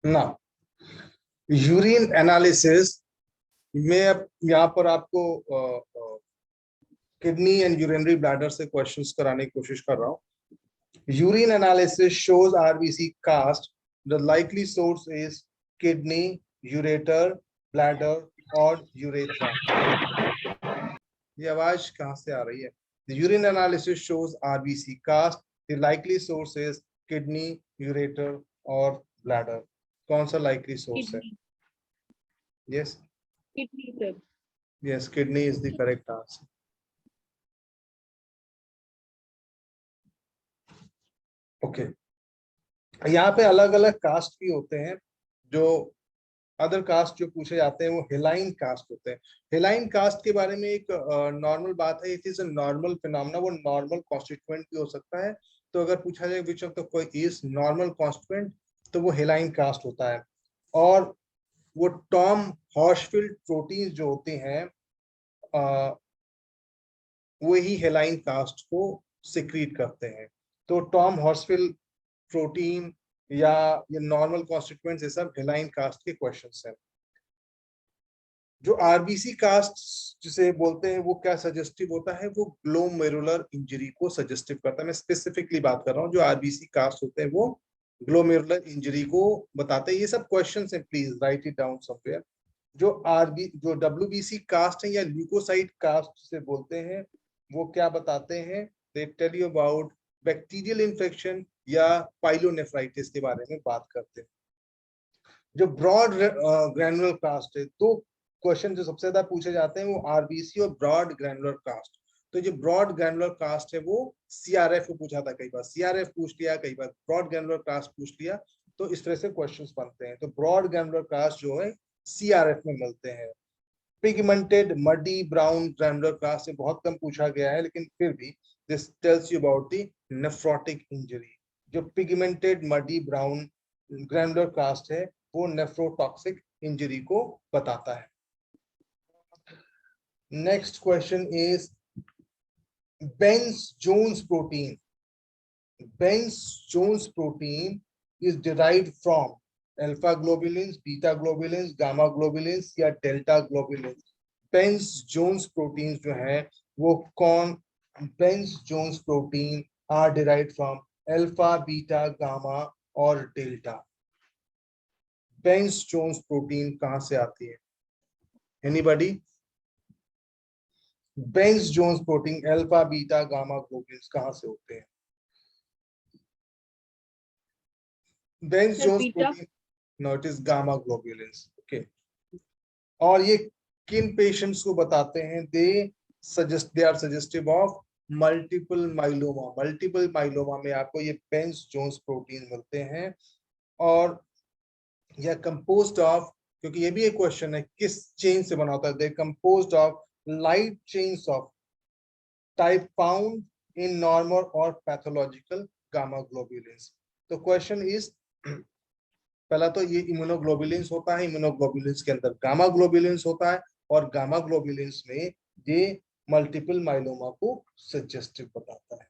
ना urine analysis में अब यहाँ पर आपको किडनी एंड यूरिनरी ब्लैडर से क्वेश्चंस कराने की कोशिश कर रहा हूँ. Urine analysis shows RBC cast. The likely source is kidney, ureter, bladder or urethra. ये आवाज कहाँ से आ रही है? The urine analysis shows RBC cast. The likely source is kidney, ureter or bladder. कौन सा likely source है? Yes. Kidney, sir. Yes, kidney is the correct answer. Okay. यहाँ पे अलग अलग कास्ट भी होते हैं. जो अदर कास्ट जो पूछे जाते हैं वो हेलाइन कास्ट होते हैं. हेलाइन कास्ट के बारे में एक नॉर्मल बात है. It is a normal phenomena. वो नॉर्मल कॉन्स्टिट्यूएंट भी हो सकता है. तो अगर पूछा जाए विच ऑफ द कोई इज नॉर्मल कॉन्स्टिट्यूएंट, तो वो हेलाइन कास्ट होता है. और वो टॉम हॉर्सफील्ड प्रोटीन जो होते हैं वही हेलाइन कास्ट को सिक्रीट करते हैं. तो टॉम हॉर्सफील्ड प्रोटीन या ये नॉर्मल कॉन्स्टिट्यूएंट्स ये सब हेलाइन कास्ट के क्वेश्चंस हैं. जो आरबीसी कास्ट जिसे बोलते हैं वो क्या सजेस्टिव होता है? वो ग्लोमेरुलर इंजरी को सजेस्टिव करता है. मैं स्पेसिफिकली बात कर रहा हूँ. जो आरबीसी कास्ट होते हैं वो ग्लोमेरुलर इंजरी को बताते हैं. ये सब क्वेश्चंस हैं, please right it down somewhere. जो डब्ल्यूबीसी कास्ट है या ल्यूकोसाइट कास्ट से बोलते हैं वो क्या बताते हैं? They tell you about bacterial infection या पाइलोनेफ्राइटिस के बारे में बात करते हैं. जो ब्रॉड ग्रैनुलर कास्ट है, दो क्वेश्चन जो सबसे ज्यादा पूछे जाते हैं वो आरबीसी और ब्रॉड ग्रैनुलर कास्ट. तो जो ब्रॉड ग्रैनुलर कास्ट है वो सीआरएफ को पूछा था. कई बार सीआरएफ पूछ लिया, कई बार ब्रॉड ग्रैनुलर कास्ट पूछ लिया. तो इस तरह से क्वेश्चंस बनते हैं. तो ब्रॉड ग्रैनुलर कास्ट जो है सीआरएफ में मिलते हैं. Pigmented muddy brown granular cast से बहुत कम पूछा गया है, लेकिन फिर भी this tells you about the nephrotic injury. जो pigmented muddy brown granular cast है वो नेफ्रोटॉक्सिक इंजरी को बताता है. Next question is Bence-Jones protein. Bence-Jones protein is derived from alpha globulins, beta globulins, gamma globulins या delta globulins. Bence-Jones proteins जो है वो कौन? Bence-Jones protein are derived from alpha, beta, gamma और delta. Bence-Jones protein कहाँ से आती है? Anybody? Bence-Jones protein alpha, beta, gamma globulins कहाँ से होते हैं? Bence-Jones protein, no, it is gamma globulins. Okay. और ये किन पेशेंट्स को बताते हैं? they are suggestive of multiple myeloma. Multiple myeloma में आपको ये Bence-Jones protein मिलते हैं. और यह composed of, क्योंकि ये भी एक क्वेश्चन है किस चेन से बना होता है. they composed of light chains of type found in normal or pathological gamma globulins. तो क्वेश्चन इज, पहला तो ये इम्यूनोग्लोबुलिन्स होता है. इम्यूनोग्लोबुलिन्स के अंदर गामा ग्लोबुलिन्स होता है और गामा ग्लोबुलिन्स में ये मल्टीपल माइलोमा को सजेस्टिव बताता है.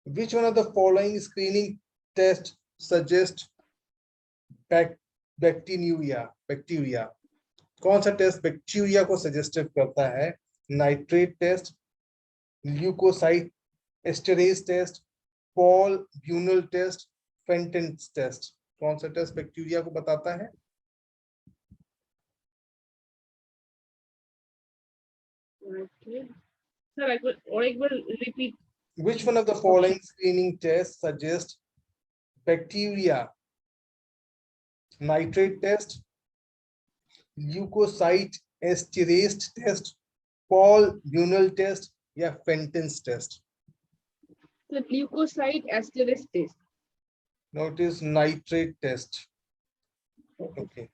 Which one of the following screening test suggest bacteria? कौन सा टेस्ट बैक्टीरिया को सजेस्टिव करता है? Nitrate test, leukocyte esterase test, Paul Bunnell test, Fenton's test. कौन सा टेस्ट बैक्टीरिया को बताता है? Sir, I will repeat. Which one of the following screening tests suggest bacteria? Nitrate test, leukocyte esterase test, Paul Bunel test या Fenton's test? The leukocyte esterase test. No, it is nitrate test. Okay.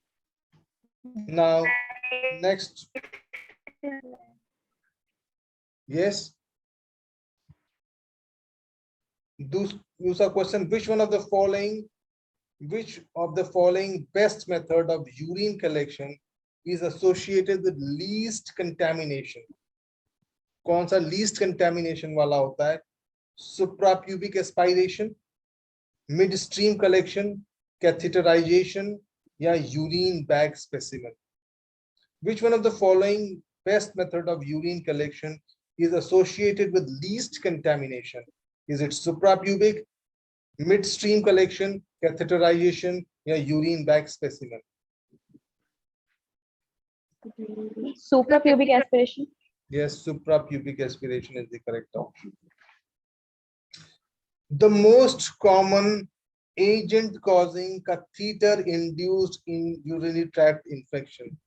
Now, next. Yes. Use a question. Which of the following best method of urine collection is associated with least contamination? कौन सा least contamination वाला होता है? Suprapubic aspiration, midstream collection, catheterization या urine bag specimen? Which one of the following best method of urine collection is associated with least contamination? Is it suprapubic, midstream collection, catheterization या urine bag specimen? Suprapubic aspiration. Yes, suprapubic aspiration is the correct option. The most common agent causing catheter-induced urinary tract infection.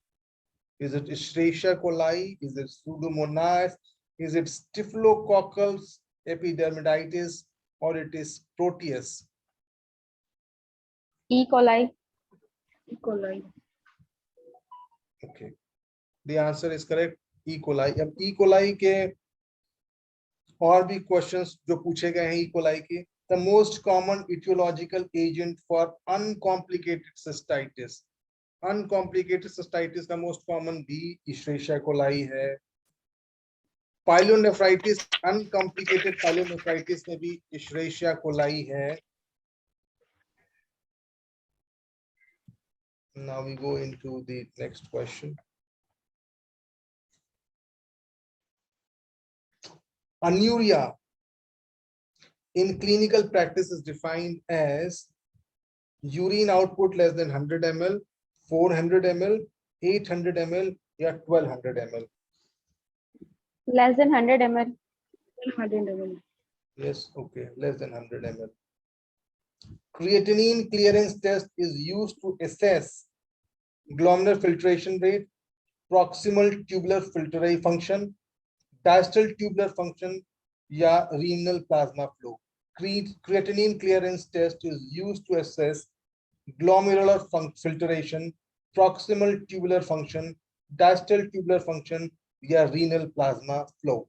Is it Escherichia coli? Is it Pseudomonas? Is it Staphylococcus epidermidis, or it is Proteus? E. coli. E. coli. Okay, the answer is correct. E. coli. अब E. coli के और भी questions जो पूछे गए हैं E. coli के. The most common etiological agent for uncomplicated cystitis. Uncomplicated cystitis का most common भी Escherichia coli है. Pyelonephritis, uncomplicated pyelonephritis में भी Escherichia coli है. Now we go into the next question. Anuria in clinical practice is defined as urine output less than 100 ml, 400 ml, 800 ml या 1200 ml. Less than 100 ml. 100 ml. Yes, okay, less than 100 ml. Creatinine clearance test is used to assess glomerular filtration rate, proximal tubular filtrate function, distal tubular function या renal plasma flow. Creatinine clearance test is used to assess glomerular filtration, proximal tubular function, distal tubular function या renal plasma flow.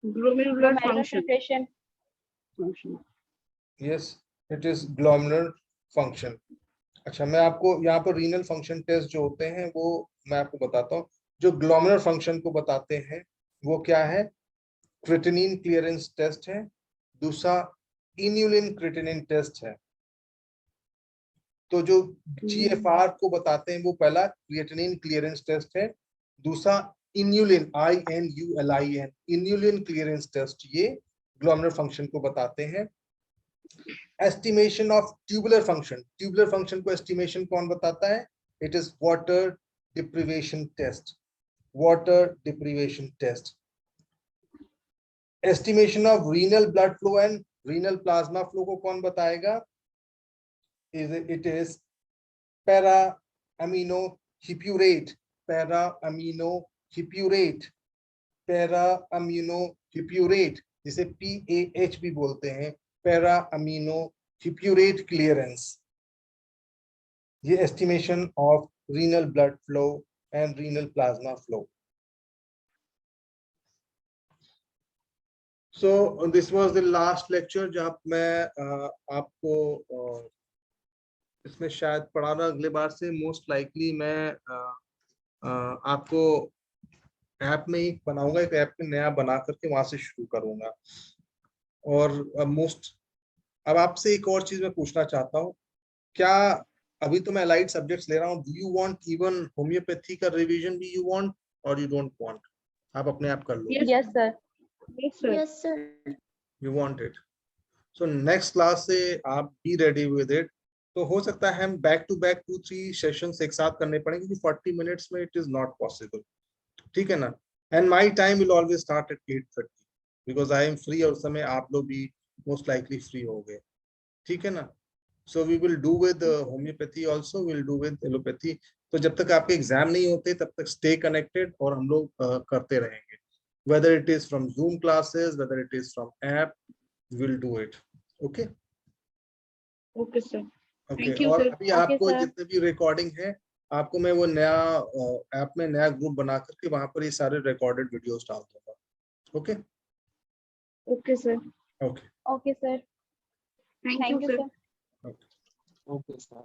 Glomerular Glomerular function. filtration. Yes, it is glomerular function. अच्छा, मैं आपको यहाँ पर renal function test जो होते हैं वो मैं आपको बताता हूँ. जो ग्लोमेरुलर फंक्शन को बताते हैं वो क्या है? क्रिएटिनिन क्लियरेंस टेस्ट है. दूसरा इन्यूलिन क्रिएटिनिन टेस्ट है. तो जो GFR को बताते हैं वो पहला क्रिएटिनिन क्लियरेंस टेस्ट है. दूसरा inulin INULIN inulin clearance test, ये ग्लोमेरुलर फंक्शन को बताते हैं. Estimation of tubular function. Tubular function को estimation कौन बताता है? It is water deprivation test. Water deprivation test. Estimation of renal blood flow and renal plasma flow को कौन बताएगा? It is para-aminohippurate. Para-aminohippurate. Para-aminohippurate जिसे PAH भी बोलते हैं. Para-aminohippurate clearance. ये estimation of renal blood flow and renal plasma flow. So this was the last lecture जहाँ मैं आपको इसमें शायद पढ़ाना अगले बार से most likely मैं आपको ऐप में ही बनाऊंगा. एक ऐप में नया बना करके वहां से शुरू करूंगा. और अब आपसे एक और चीज मैं पूछना चाहता हूँ. क्या अभी तो मैं अलाइड सब्जेक्ट्स ले रहा हूँ, do you want even homeopathy का रिवीजन भी यू वांट और यू डोंट वांट? आप अपने आप कर लो. Yes, sir. Yes, sir. Yes, sir. You want it. So next class से आप बी रेडी विद इट. तो हो सकता है हम बैक टू बैक 2-3 सेशंस एक साथ करने पड़ेंगे क्योंकि 40 मिनट्स में इट इज नॉट पॉसिबल. ठीक है ना? And my time will always start at 8:30 because I am free और उस समय आप लोग भी मोस्ट लाइकली फ्री होंगे. ठीक है ना? So we will do with homeopathy also, will do with allopathy. तो जब तक आपके एग्जाम नहीं होते तब तक स्टे कनेक्टेड और हम लोग करते रहेंगे. Whether it is from zoom classes, whether it is from app, will do it. Okay Okay, sir. Okay. Thank you, और sir. अभी Okay, आपको sir. जितने भी रिकॉर्डिंग है आपको मैं वो नया ऐप में नया ग्रुप बना करके वहां पर ये सारे रिकॉर्डेड वीडियोस डाल दूंगा. Okay Okay, sir. Okay Okay, sir. Thank Thank you, you, sir. sir. Okay. Okay, sir.